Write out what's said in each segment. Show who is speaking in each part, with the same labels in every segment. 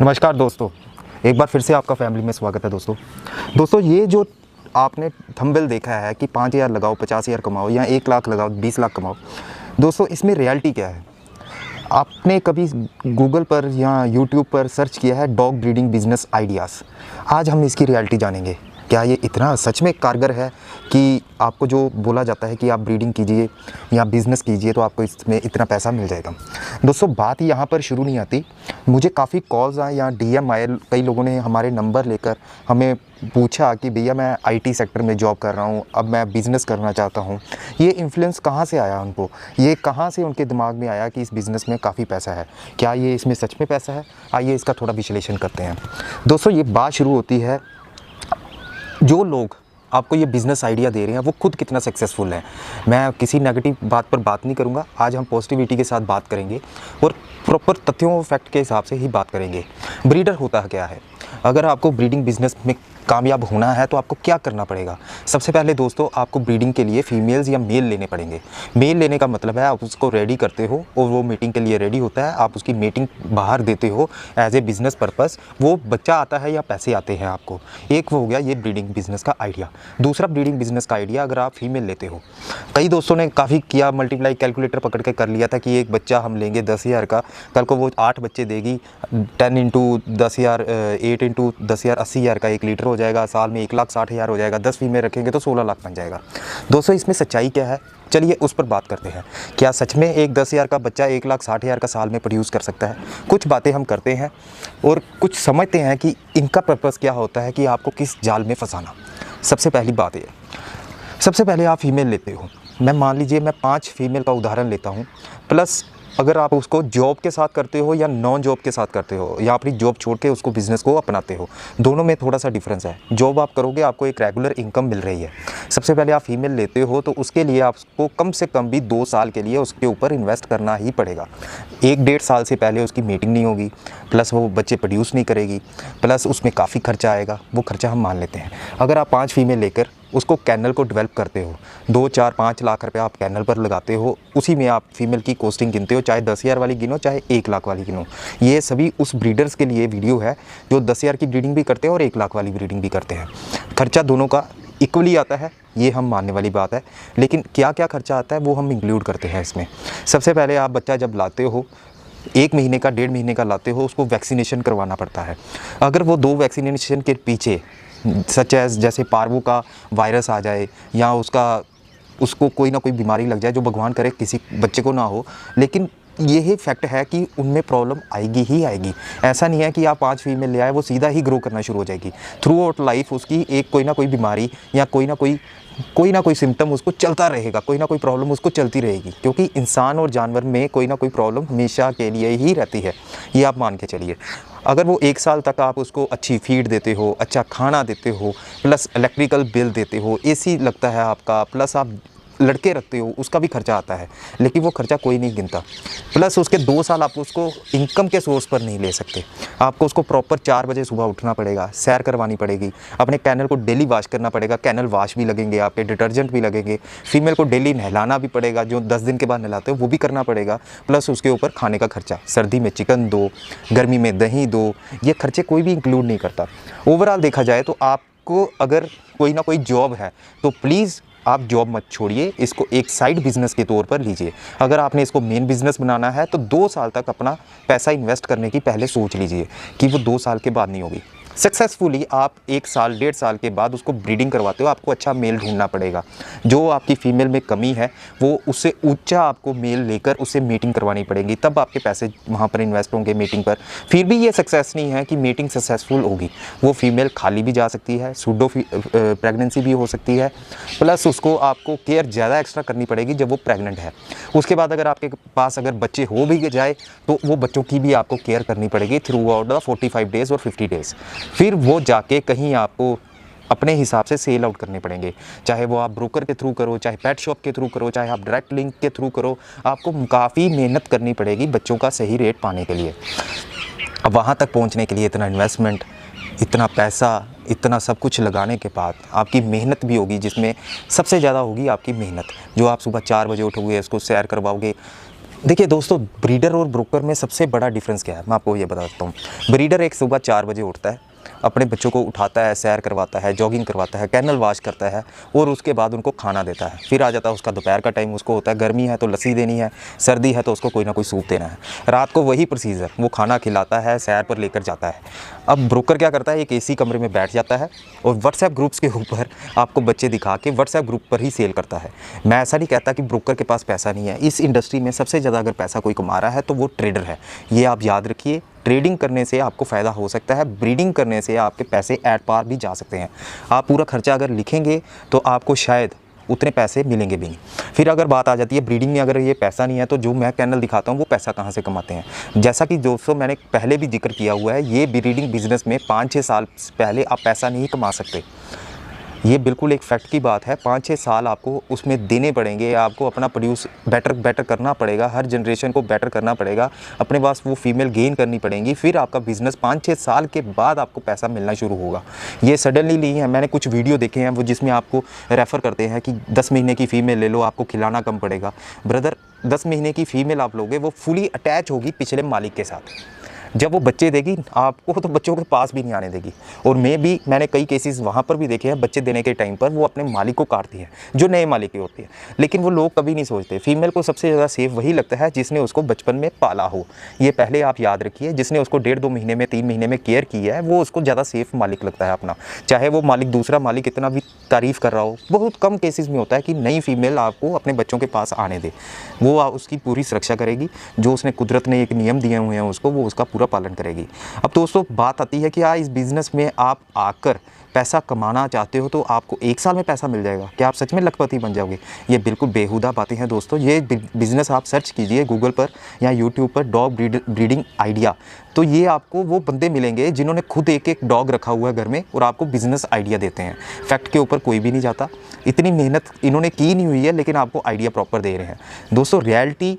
Speaker 1: नमस्कार दोस्तों, एक बार फिर से आपका फैमिली में स्वागत है। दोस्तों ये जो आपने थंबनेल देखा है कि 5,000 लगाओ 50,000 कमाओ या 1 लाख लगाओ 20 लाख कमाओ, दोस्तों इसमें रियलिटी क्या है? आपने कभी गूगल पर या यूट्यूब पर सर्च किया है डॉग ब्रीडिंग बिजनेस आइडियाज़? आज हम इसकी रियलिटी जानेंगे। क्या ये इतना सच में कारगर है कि आपको जो बोला जाता है कि आप ब्रीडिंग कीजिए या बिज़नेस कीजिए तो आपको इसमें इतना पैसा मिल जाएगा? दोस्तों बात यहाँ पर शुरू नहीं आती। मुझे काफ़ी कॉल्स आए या डीएम आए, कई लोगों ने हमारे नंबर लेकर हमें पूछा कि भैया मैं आईटी सेक्टर में जॉब कर रहा हूँ, अब मैं बिज़नेस करना चाहता हूँ। ये इन्फ्लुएंस कहाँ से आया उनको? ये कहाँ से उनके दिमाग में आया कि इस बिज़नेस में काफ़ी पैसा है? क्या ये इसमें सच में पैसा है? आइए इसका थोड़ा विश्लेषण करते हैं। दोस्तों ये बात शुरू होती है, जो लोग आपको ये बिज़नेस आइडिया दे रहे हैं वो खुद कितना सक्सेसफुल है। मैं किसी नेगेटिव बात पर बात नहीं करूँगा, आज हम पॉजिटिविटी के साथ बात करेंगे और प्रॉपर तथ्यों और फैक्ट के हिसाब से ही बात करेंगे। ब्रीडर होता क्या है? अगर आपको ब्रीडिंग बिजनेस में कामयाब होना है तो आपको क्या करना पड़ेगा? सबसे पहले दोस्तों आपको ब्रीडिंग के लिए फीमेल्स या मेल लेने पड़ेंगे। मेल लेने का मतलब है आप उसको रेडी करते हो और वो मीटिंग के लिए रेडी होता है, आप उसकी मीटिंग बाहर देते हो एज ए बिज़नेस पर्पस। वो बच्चा आता है या पैसे आते हैं आपको। एक वो हो गया ये ब्रीडिंग बिजनेस का आइडिया। दूसरा ब्रीडिंग बिजनेस का आइडिया, अगर आप फीमेल लेते हो, कई दोस्तों ने काफ़ी किया, मल्टीप्लाई कैलकुलेटर पकड़ के कर लिया था कि एक बच्चा हम लेंगे 10,000 का, कल को वो 8 बच्चे देगी, 10 इंटू 10,000 8 इंटू 10,000 80,000 का 1 लीटर हो जाएगा, साल में 1,60,000 हो जाएगा, 10 फीमेल रखेंगे तो 16 लाख बन जाएगा। दोस्तों इसमें सच्चाई क्या है? चलिए उस पर बात करते हैं। क्या सच में एक 10,000 का बच्चा 1,60,000 का साल में प्रोड्यूस कर सकता है? कुछ बातें हम करते हैं और कुछ समझते हैं कि इनका पर्पस क्या होता है, कि आपको किस जाल में फंसाना। सबसे पहली बात है, सबसे पहले आप फीमेल लेते हो। मैं मान लीजिए मैं 5 फीमेल का उदाहरण लेता हूँ, प्लस अगर आप उसको जॉब के साथ करते हो या नॉन जॉब के साथ करते हो या अपनी जॉब छोड़ के उसको बिज़नेस को अपनाते हो, दोनों में थोड़ा सा डिफरेंस है। जॉब आप करोगे आपको एक रेगुलर इनकम मिल रही है। सबसे पहले आप फीमेल लेते हो तो उसके लिए आपको कम से कम भी 2 साल के लिए उसके ऊपर इन्वेस्ट करना ही पड़ेगा। 1-1.5 साल से पहले उसकी मीटिंग नहीं होगी, प्लस वो बच्चे प्रोड्यूस नहीं करेगी, प्लस उसमें काफ़ी खर्चा आएगा। वो खर्चा हम मान लेते हैं। अगर आप 5 फीमेल लेकर उसको कैनल को डेवलप करते हो, 2, 4, 5 लाख रुपए आप कैनल पर लगाते हो, उसी में आप फीमेल की कॉस्टिंग गिनते हो, चाहे 10,000 वाली गिनो चाहे 1 लाख वाली गिनो। ये सभी उस ब्रीडर्स के लिए वीडियो है जो 10,000 की ब्रीडिंग भी करते हैं और 1 लाख वाली ब्रीडिंग भी करते हैं। खर्चा दोनों का इक्वली आता है, ये हम मानने वाली बात है। लेकिन क्या क्या खर्चा आता है वो हम इंक्लूड करते हैं इसमें। सबसे पहले आप बच्चा जब लाते हो, 1 महीने का 1.5 महीने का लाते हो, उसको वैक्सीनेशन करवाना पड़ता है। अगर वो 2 वैक्सीनेशन के पीछे सच एज जैसे पार्वो का वायरस आ जाए या उसको कोई ना कोई बीमारी लग जाए, जो भगवान करे किसी बच्चे को ना हो, लेकिन यही फैक्ट है कि उनमें प्रॉब्लम आएगी ही आएगी। ऐसा नहीं है कि आप 5 फीमेल ले आए वो सीधा ही ग्रो करना शुरू हो जाएगी। थ्रू आउट लाइफ उसकी एक कोई ना कोई बीमारी या कोई ना कोई सिम्टम उसको चलता रहेगा, कोई ना कोई प्रॉब्लम उसको चलती रहेगी, क्योंकि इंसान और जानवर में कोई ना कोई प्रॉब्लम हमेशा के लिए ही रहती है। ये आप मान के चलिए। अगर वो 1 साल तक आप उसको अच्छी फीड देते हो, अच्छा खाना देते हो, प्लस इलेक्ट्रिकल बिल देते हो, एसी लगता है आपका, प्लस आप लड़के रखते हो, उसका भी खर्चा आता है, लेकिन वो खर्चा कोई नहीं गिनता। प्लस उसके 2 साल आप उसको इनकम के सोर्स पर नहीं ले सकते। आपको उसको प्रॉपर 4 बजे सुबह उठना पड़ेगा, सैर करवानी पड़ेगी, अपने कैनल को डेली वॉश करना पड़ेगा, कैनल वॉश भी लगेंगे आपके, डिटर्जेंट भी लगेंगे, फीमेल को डेली नहलाना भी पड़ेगा, जो 10 दिन के बाद नहलाते हो वो भी करना पड़ेगा, प्लस उसके ऊपर खाने का खर्चा, सर्दी में चिकन दो, गर्मी में दही दो, ये खर्चे कोई भी इंक्लूड नहीं करता। ओवरऑल देखा जाए तो आपको अगर कोई ना कोई जॉब है तो प्लीज़ आप जॉब मत छोड़िए, इसको एक साइड बिजनेस के तौर पर लीजिए। अगर आपने इसको मेन बिजनेस बनाना है तो 2 साल तक अपना पैसा इन्वेस्ट करने की पहले सोच लीजिए कि वो 2 साल के बाद नहीं होगी। सक्सेसफुली आप 1 साल 1.5 साल के बाद उसको ब्रीडिंग करवाते हो, आपको अच्छा मेल ढूंढना पड़ेगा। जो आपकी फीमेल में कमी है वो उससे ऊंचा आपको मेल लेकर उससे मीटिंग करवानी पड़ेगी, तब आपके पैसे वहाँ पर इन्वेस्ट होंगे मीटिंग पर। फिर भी ये सक्सेस नहीं है कि मीटिंग सक्सेसफुल होगी। वो फीमेल खाली भी जा सकती है, सूडो प्रेगनेंसी भी हो सकती है, प्लस उसको आपको केयर ज़्यादा एक्स्ट्रा करनी पड़ेगी जब वो प्रेग्नेंट है। उसके बाद अगर आपके पास अगर बच्चे हो भी जाए तो वो बच्चों की भी आपको केयर करनी पड़ेगी थ्रू आउट द 45 डेज़ और 50 डेज़। फिर वो जाके कहीं आपको अपने हिसाब से सेल आउट करने पड़ेंगे, चाहे वो आप ब्रोकर के थ्रू करो, चाहे पेट शॉप के थ्रू करो, चाहे आप डायरेक्ट लिंक के थ्रू करो। आपको काफ़ी मेहनत करनी पड़ेगी बच्चों का सही रेट पाने के लिए। अब वहाँ तक पहुँचने के लिए इतना इन्वेस्टमेंट, इतना पैसा, इतना सब कुछ लगाने के बाद आपकी मेहनत भी होगी, जिसमें सबसे ज़्यादा होगी आपकी मेहनत। जो आप सुबह 4 बजे उठोगे, इसको सैर करवाओगे, देखिए दोस्तों, ब्रीडर और ब्रोकर में सबसे बड़ा डिफरेंस क्या है, मैं आपको ये बता देता हूँ। ब्रीडर एक सुबह 4 बजे उठता है, अपने बच्चों को उठाता है, सैर करवाता है, जॉगिंग करवाता है, कैनल वॉश करता है और उसके बाद उनको खाना देता है। फिर आ जाता है उसका दोपहर का टाइम, उसको होता है गर्मी है तो लस्सी देनी है, सर्दी है तो उसको कोई ना कोई सूप देना है। रात को वही प्रोसीजर, वो खाना खिलाता है, सैर पर लेकर जाता है। अब ब्रोकर क्या करता है, एक एसी कमरे में बैठ जाता है और व्हाट्सएप ग्रुप्स के ऊपर आपको बच्चे दिखा के व्हाट्सएप ग्रुप पर ही सेल करता है। मैं ऐसा नहीं कहता कि ब्रोकर के पास पैसा नहीं है। इस इंडस्ट्री में सबसे ज़्यादा अगर पैसा कोई कमा रहा है तो वो ट्रेडर है, ये आप याद रखिए। ट्रेडिंग करने से आपको फ़ायदा हो सकता है, ब्रीडिंग करने से आपके पैसे एट पार भी जा सकते हैं। आप पूरा खर्चा अगर लिखेंगे तो आपको शायद उतने पैसे मिलेंगे भी नहीं। फिर अगर बात आ जाती है ब्रीडिंग में, अगर ये पैसा नहीं है तो जो मैं कैनल दिखाता हूँ वो पैसा कहाँ से कमाते हैं। जैसा कि दोस्तों मैंने पहले भी जिक्र किया हुआ है, ये ब्रीडिंग बिजनेस में 5-6 साल पहले आप पैसा नहीं कमा सकते। ये बिल्कुल एक फैक्ट की बात है। 5-6 साल आपको उसमें देने पड़ेंगे, आपको अपना प्रोड्यूस बेटर करना पड़ेगा, हर जनरेशन को बेटर करना पड़ेगा, अपने पास वो फीमेल गेन करनी पड़ेंगी, फिर आपका बिज़नेस 5-6 साल के बाद आपको पैसा मिलना शुरू होगा। ये सडनली नहीं है। मैंने कुछ वीडियो देखे हैं वो जिसमें आपको रेफ़र करते हैं कि 10 महीने की फ़ीमेल ले लो, आपको खिलाना कम पड़ेगा। ब्रदर, 10 महीने की फ़ीमेल आप लोगे, वो फुली अटैच होगी पिछले मालिक के साथ। जब वो बच्चे देगी आपको तो बच्चों के पास भी नहीं आने देगी। और मैंने कई केसेस वहाँ पर भी देखे हैं, बच्चे देने के टाइम पर वो अपने मालिक को काटती है, जो नए मालिक की होती है। लेकिन वो लोग कभी नहीं सोचते, फीमेल को सबसे ज़्यादा सेफ वही लगता है जिसने उसको बचपन में पाला हो। ये पहले आप याद रखिए, जिसने उसको 1.5-2 महीने में, 3 महीने में केयर किया है, वो उसको ज़्यादा सेफ मालिक लगता है अपना। चाहे वो मालिक, दूसरा मालिक कितना भी तारीफ़ कर रहा हो। बहुत कम केसेस में होता है कि नई फीमेल आपको अपने बच्चों के पास आने दे। वो उसकी पूरी सुरक्षा करेगी, जो उसने कुदरत ने एक नियम दिए हुए हैं उसको, वो उसका पूरा पालन करेगी। अब दोस्तों बात आती है कि इस बिज़नेस में आप आकर पैसा कमाना चाहते हो तो आपको 1 साल में पैसा मिल जाएगा। क्या आप सच में लखपति बन जाओगे? ये बिल्कुल बेहुदा बातें हैं दोस्तों। ये बिज़नेस आप सर्च कीजिए गूगल पर या यूट्यूब पर, डॉग ब्रीडिंग आइडिया, तो ये आपको वो बंदे मिलेंगे जिन्होंने खुद एक डॉग रखा हुआ है घर में और आपको बिज़नेस आइडिया देते हैं। फैक्ट के ऊपर कोई भी नहीं जाता, इतनी मेहनत इन्होंने की नहीं हुई है, लेकिन आपको आइडिया प्रॉपर दे रहे हैं। दोस्तों, रियलिटी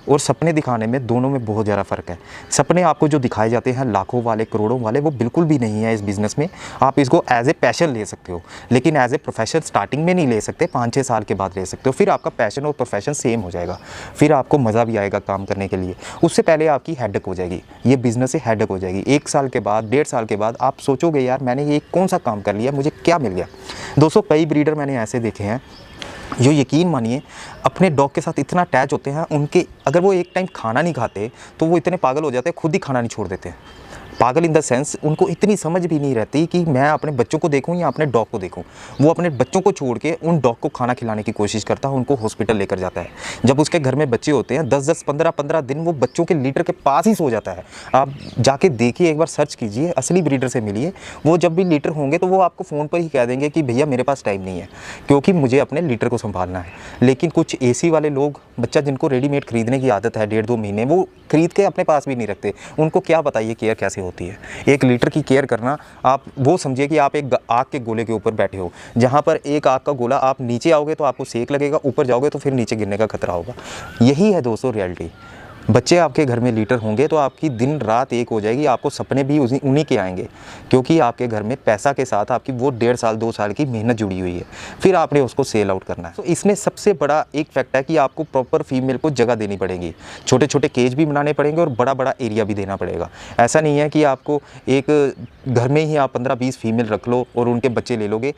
Speaker 1: और सपने दिखाने में, दोनों में बहुत ज़्यादा फ़र्क है। सपने आपको जो दिखाए जाते हैं लाखों वाले, करोड़ों वाले, वो बिल्कुल भी नहीं है इस बिज़नेस में। आप इसको एज ए पैशन ले सकते हो, लेकिन एज ए प्रोफेशन स्टार्टिंग में नहीं ले सकते, 5-6 साल के बाद ले सकते हो। फिर आपका पैशन और प्रोफेशन सेम हो जाएगा, फिर आपको मज़ा भी आएगा काम करने के लिए। उससे पहले आपकी हेडेक हो जाएगी, ये बिज़नेस से हेडेक हो जाएगी। 1 साल के बाद, 1.5 साल के बाद आप सोचोगे यार मैंने ये कौन सा काम कर लिया, मुझे क्या मिल गया। दोस्तों, कई ब्रीडर मैंने ऐसे देखे हैं जो, यकीन मानिए, अपने डॉग के साथ इतना अटैच होते हैं, उनके अगर वो एक टाइम खाना नहीं खाते तो वो इतने पागल हो जाते हैं, खुद ही खाना नहीं छोड़ देते हैं। पागल इन द सेंस, उनको इतनी समझ भी नहीं रहती कि मैं अपने बच्चों को देखूं या अपने डॉग को देखूं। वो अपने बच्चों को छोड़ के उन डॉग को खाना खिलाने की कोशिश करता है, उनको हॉस्पिटल लेकर जाता है। जब उसके घर में बच्चे होते हैं, 10-10, 15-15 दिन वो बच्चों के लीटर के पास ही सो जाता है। आप जाके देखिए, एक बार सर्च कीजिए, असली ब्रीडर से मिलिए। वो जब भी लीटर होंगे तो वो आपको फ़ोन पर ही कह देंगे कि भैया मेरे पास टाइम नहीं है, क्योंकि मुझे अपने लीटर को संभालना है। लेकिन कुछ एसी वाले लोग, बच्चा जिनको रेडीमेड खरीदने की आदत है 1.5-2 महीने, वो खरीद के अपने पास भी नहीं रखते। उनको क्या बताइए केयर कैसे होती है। 1 लीटर की केयर करना, आप वो समझिए कि आप एक आग के गोले के ऊपर बैठे हो, जहाँ पर एक आग का गोला, आप नीचे आओगे तो आपको सेक लगेगा, ऊपर जाओगे तो फिर नीचे गिरने का खतरा होगा। यही है दोस्तों रियलिटी। बच्चे आपके घर में लीटर होंगे तो आपकी दिन रात एक हो जाएगी, आपको सपने भी उन्हीं के आएंगे, क्योंकि आपके घर में पैसा के साथ आपकी वो 1.5 साल 2 साल की मेहनत जुड़ी हुई है। फिर आपने उसको सेल आउट करना है। तो इसमें सबसे बड़ा एक फैक्ट है कि आपको प्रॉपर फीमेल को जगह देनी पड़ेगी, छोटे छोटे केज भी बनाने पड़ेंगे और बड़ा बड़ा एरिया भी देना पड़ेगा। ऐसा नहीं है कि आपको एक घर में ही आप 15-20 फीमेल रख लो और उनके बच्चे ले लोगे।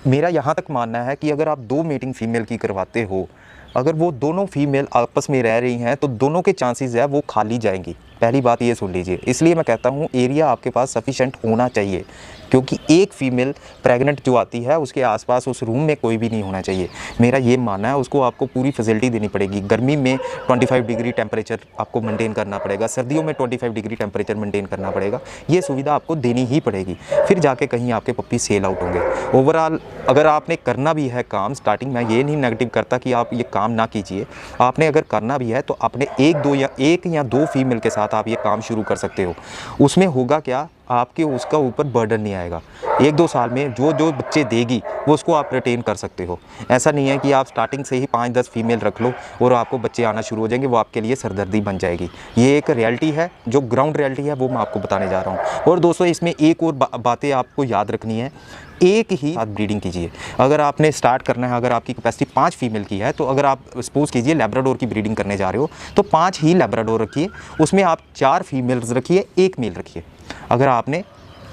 Speaker 1: मेरा यहाँ तक मानना है कि अगर आप 2 मीटिंग फीमेल की करवाते हो, अगर वो दोनों फीमेल आपस में रह रही हैं तो दोनों के चांसेस है वो खाली जाएंगी। पहली बात ये सुन लीजिए। इसलिए मैं कहता हूँ एरिया आपके पास सफिशेंट होना चाहिए, क्योंकि एक फीमेल प्रेग्नेंट जो आती है उसके आसपास उस रूम में कोई भी नहीं होना चाहिए। मेरा ये मानना है, उसको आपको पूरी फैसिलिटी देनी पड़ेगी। गर्मी में 25 डिग्री टेम्परेचर आपको मेंटेन करना पड़ेगा, सर्दियों में 25 डिग्री टेम्परेचर मेंटेन करना पड़ेगा। ये सुविधा आपको देनी ही पड़ेगी, फिर जाके कहीं आपके पप्पी सेल आउट होंगे। ओवरऑल अगर आपने करना भी है काम स्टार्टिंग, मैं ये नहीं नेगेटिव करता कि आप ये काम ना कीजिए। आपने अगर करना भी है तो अपने 1 या 2 फीमेल के साथ आप ये काम शुरू कर सकते हो। उसमें होगा क्या, आपके उसका ऊपर बर्डन नहीं आएगा। 1-2 साल में जो जो बच्चे देगी वो उसको आप रिटेन कर सकते हो। ऐसा नहीं है कि आप स्टार्टिंग से ही 5-10 फीमेल रख लो और आपको बच्चे आना शुरू हो जाएंगे, वो आपके लिए सरदर्दी बन जाएगी। ये एक रियलिटी है, जो ग्राउंड रियलिटी है वो मैं आपको बताने जा रहा हूँ। और दोस्तों इसमें एक और बातें आपको याद रखनी है, एक ही साथ ब्रीडिंग कीजिए। अगर आपने स्टार्ट करना है, अगर आपकी कैपेसिटी 5 फीमेल की है, तो अगर आप सपोज कीजिए लैब्राडोर की ब्रीडिंग करने जा रहे हो तो 5 ही लैब्राडोर रखिए, उसमें आप 4 फीमेल्स रखिए, 1 मेल रखिए। अगर आपने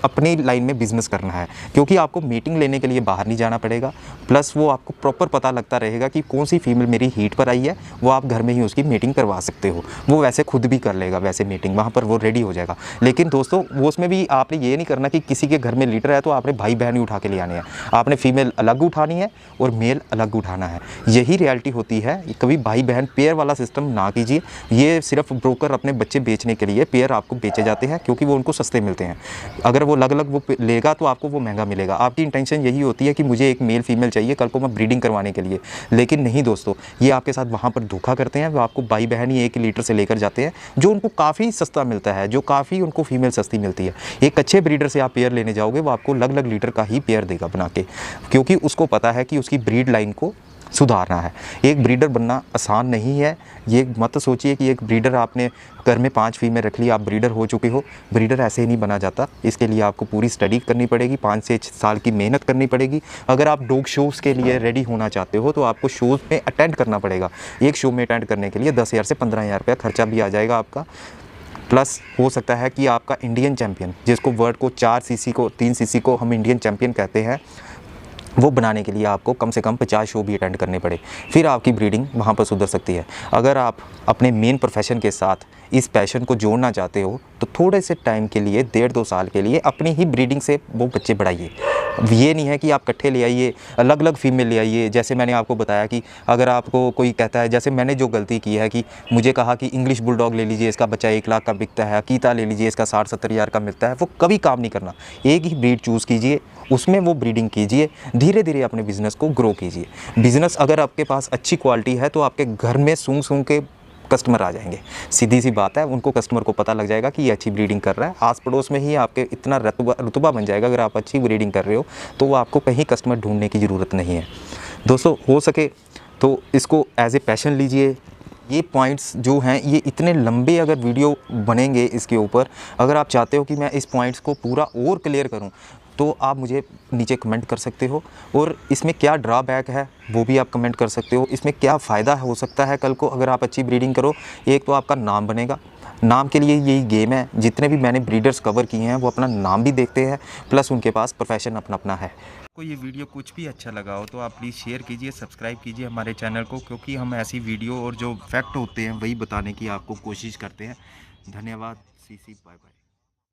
Speaker 1: अपनी लाइन में बिज़नेस करना है, क्योंकि आपको मीटिंग लेने के लिए बाहर नहीं जाना पड़ेगा, प्लस वो आपको प्रॉपर पता लगता रहेगा कि कौन सी फीमेल मेरी हीट पर आई है, वो आप घर में ही उसकी मीटिंग करवा सकते हो। वो वैसे खुद भी कर लेगा, वैसे मीटिंग वहाँ पर वो रेडी हो जाएगा। लेकिन दोस्तों वो उसमें भी आपने ये नहीं करना कि किसी के घर में लीडर है तो आपने भाई बहन ही उठा के ले आने हैं। आपने फीमेल अलग उठानी है और मेल अलग उठाना है, यही रियलिटी होती है। कभी भाई बहन पेयर वाला सिस्टम ना कीजिए। ये सिर्फ ब्रोकर अपने बच्चे बेचने के लिए पेयर आपको बेचे जाते हैं, क्योंकि वो उनको सस्ते मिलते हैं। अगर वो अलग अलग वो लेगा तो आपको वो महंगा मिलेगा। आपकी इंटेंशन यही होती है कि मुझे एक मेल फीमेल चाहिए कल को मैं ब्रीडिंग करवाने के लिए, लेकिन नहीं दोस्तों, ये आपके साथ वहाँ पर धोखा करते हैं। वो आपको भाई बहन ही 1 लीटर से लेकर जाते हैं, जो उनको काफ़ी सस्ता मिलता है, जो काफ़ी उनको फीमेल सस्ती मिलती है। एक अच्छे ब्रीडर से आप पेयर लेने जाओगे, वो आपको अलग अलग लीटर का ही पेयर देगा बना के, क्योंकि उसको पता है कि उसकी ब्रीड लाइन को सुधारना है। एक ब्रीडर बनना आसान नहीं है। ये मत सोचिए कि एक ब्रीडर आपने घर में 5 फीमेल रख ली, आप ब्रीडर हो चुके हो। ब्रीडर ऐसे ही नहीं बना जाता, इसके लिए आपको पूरी स्टडी करनी पड़ेगी, 5 से 6 साल की मेहनत करनी पड़ेगी। अगर आप डॉग शोज़ के लिए रेडी होना चाहते हो तो आपको शोज़ में अटेंड करना पड़ेगा। एक शो में अटेंड करने के लिए 10,000 से 15,000 रुपया खर्चा भी आ जाएगा आपका। प्लस हो सकता है कि आपका इंडियन चैम्पियन, जिसको वर्ल्ड को 4 सीसी को 3 सीसी को हम इंडियन चैम्पियन कहते हैं, वो बनाने के लिए आपको कम से कम 50 शो भी अटेंड करने पड़े, फिर आपकी ब्रीडिंग वहाँ पर सुधर सकती है। अगर आप अपने मेन प्रोफेशन के साथ इस पैशन को जोड़ना चाहते हो तो थोड़े से टाइम के लिए 1.5-2 साल के लिए अपनी ही ब्रीडिंग से वो बच्चे बढ़ाइए। ये नहीं है कि आप इकट्ठे ले आइए, अलग अलग फीमेल ले आइए। जैसे मैंने आपको बताया कि अगर आपको कोई कहता है, जैसे मैंने जो गलती की है कि मुझे कहा कि इंग्लिश बुलडॉग ले लीजिए, इसका बच्चा 1 लाख का बिकता है, अकीता ले लीजिए, इसका 60-70 हज़ार का मिलता है, वो कभी काम नहीं करना। एक ही ब्रीड चूज़ कीजिए, उसमें वो ब्रीडिंग कीजिए, धीरे धीरे अपने बिज़नेस को ग्रो कीजिए। बिज़नेस अगर आपके पास अच्छी क्वालिटी है तो आपके घर में सूंघ सूंघ के कस्टमर आ जाएंगे। सीधी सी बात है, उनको कस्टमर को पता लग जाएगा कि ये अच्छी ब्रीडिंग कर रहा है। आस पड़ोस में ही आपके इतना रुतबा बन जाएगा। अगर आप अच्छी ब्रीडिंग कर रहे हो तो वो आपको कहीं कस्टमर ढूंढने की ज़रूरत नहीं है। दोस्तों हो सके तो इसको एज ए पैशन लीजिए। ये पॉइंट्स जो हैं ये इतने लंबे अगर वीडियो बनेंगे इसके ऊपर, अगर आप चाहते हो कि मैं इस पॉइंट्स को पूरा और क्लियर करूं तो आप मुझे नीचे कमेंट कर सकते हो। और इसमें क्या ड्रॉबैक है वो भी आप कमेंट कर सकते हो। इसमें क्या फ़ायदा हो सकता है कल को अगर आप अच्छी ब्रीडिंग करो। एक तो आपका नाम बनेगा, नाम के लिए यही गेम है। जितने भी मैंने ब्रीडर्स कवर किए हैं वो अपना नाम भी देखते हैं, प्लस उनके पास प्रोफेशन अपना अपना है।
Speaker 2: आपको ये वीडियो कुछ भी अच्छा लगा हो तो आप प्लीज़ शेयर कीजिए, सब्सक्राइब कीजिए हमारे चैनल को, क्योंकि हम ऐसी वीडियो और जो फैक्ट होते हैं वही बताने की आपको कोशिश करते हैं। धन्यवाद। सीसी बाय बाय।